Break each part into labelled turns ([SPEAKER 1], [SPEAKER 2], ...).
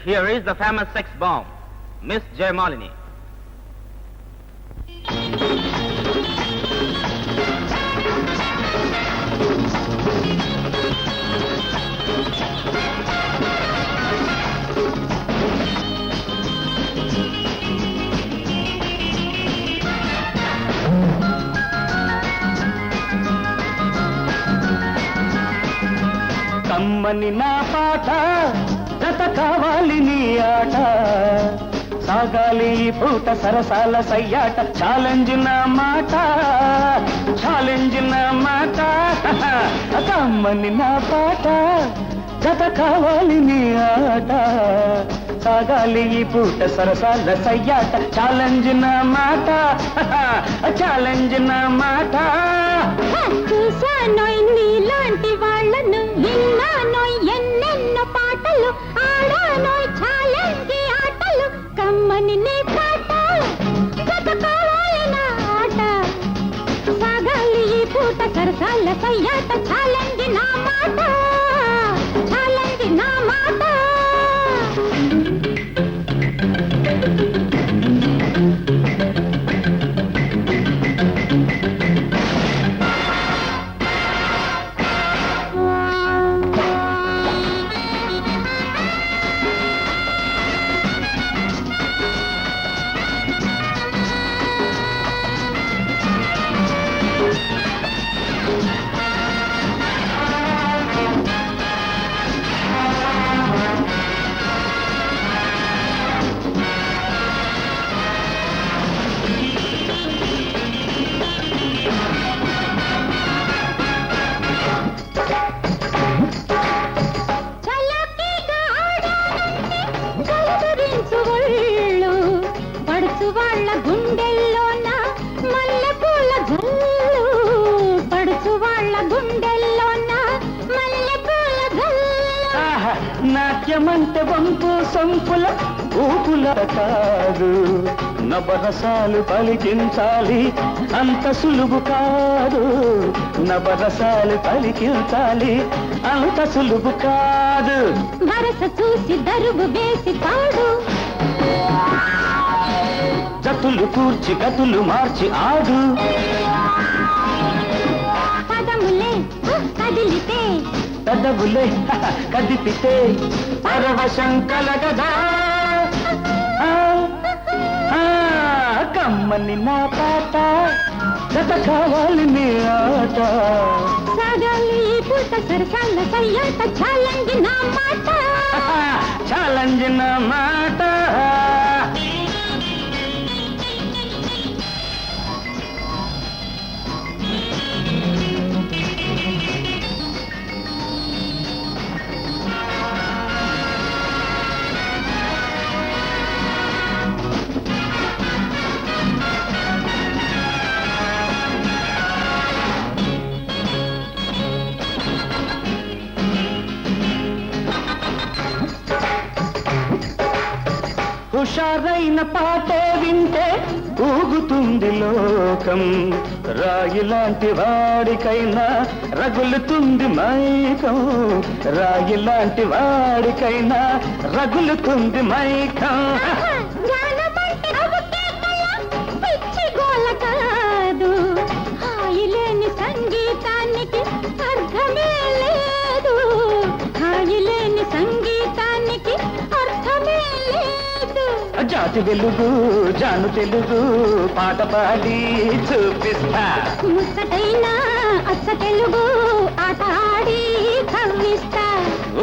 [SPEAKER 1] Here is the famous sex bomb, Miss Jaymalini.
[SPEAKER 2] కమ్మని నా పాట జత కావాలి నీ ఆట సాగాలి ఈ పూట సరసాల సయ్యాట ఛాలెంజ్ నా మాట కమ్మని నా పాట జత కావాలి నీ ఆట సాగాలి ఈ పూట సరసాల సయ్యాట ఛాలెంజ్ నా మాట
[SPEAKER 3] చూశానోయ్ నీలాంటి వాళ్ళను విన్నానోయ్ ఎన్నెన్నో పాటలు ఆడానోయ్ ఛాలెంజ్ ఆటలు కమ్మని నీ పాట బతకావాలి నా ఆట సాగాలి ఈ పూట సరసాల సయ్యాట ఛాలెంజ్ నా మాట వాళ్ళ గుండెల్లోన మల్లెపూల జల్లు పడుచు వాళ్ళ గుండెల్లోన మల్లెపూల జల్లు
[SPEAKER 2] నాట్యమంటే వంపు సంపుల ఊపుల కాదు నవరసాలు పలికించాలి అంత సులువు కాదు నవరసాలు పలికించాలి అంత సులువు కాదు
[SPEAKER 3] వరస చూసి దరువు వేసి పాడు
[SPEAKER 2] జతులు కూర్చి గతులు మార్చి ఆడు
[SPEAKER 3] పదములే కదిలితే
[SPEAKER 2] పెదవులే కదిపితే పరవశం కలగదా కమ్మని నా పాట జత కావాలి నీ ఆట
[SPEAKER 3] సాగాలి ఈ పూట సరసాల సయ్యాట ఛాలెంజ్ నా
[SPEAKER 2] మాట హుషారైన పాటే వింటే ఊగుతుంది లోకం రాయిలాంటి వాడికైనా రగులుతుంది మైకం రాయిలాంటి వాడికైనా రగులుతుంది మైకం
[SPEAKER 3] కాదు హాయిలేని సంగీతానికి అర్థమే లేదు హాయిలేని సంగీతానికి అర్థమే లేదు
[SPEAKER 2] జాతి వెలుగు జాను తెలుగు పాట పాడి చూపిస్తా
[SPEAKER 3] ముచ్చటైన అచ్చ తెలుగు ఆట ఆడి కవ్విస్తా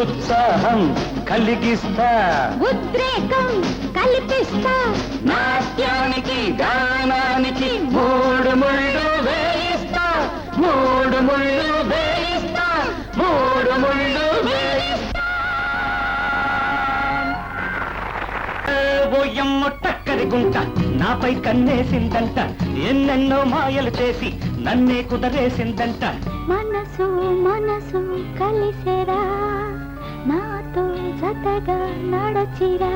[SPEAKER 2] ఉత్సాహం కలిగిస్తా
[SPEAKER 3] ఉద్రేకం కల్పిస్తా
[SPEAKER 2] నాట్యానికి గానానికి మూడు ముళ్ళు వేయిస్తా మూడు ముళ్ళు వేయిస్తా మూడు ముళ్ళు వేయిస్తా ఓయమ్మ టక్కరి గుంట నాపై కన్నేసిందంట ఎన్నెన్నో మాయలు చేసి నన్నే కుదరేసిందంట
[SPEAKER 3] మనసు మనసు కలిసేరా నాతో జతగా నడచిరా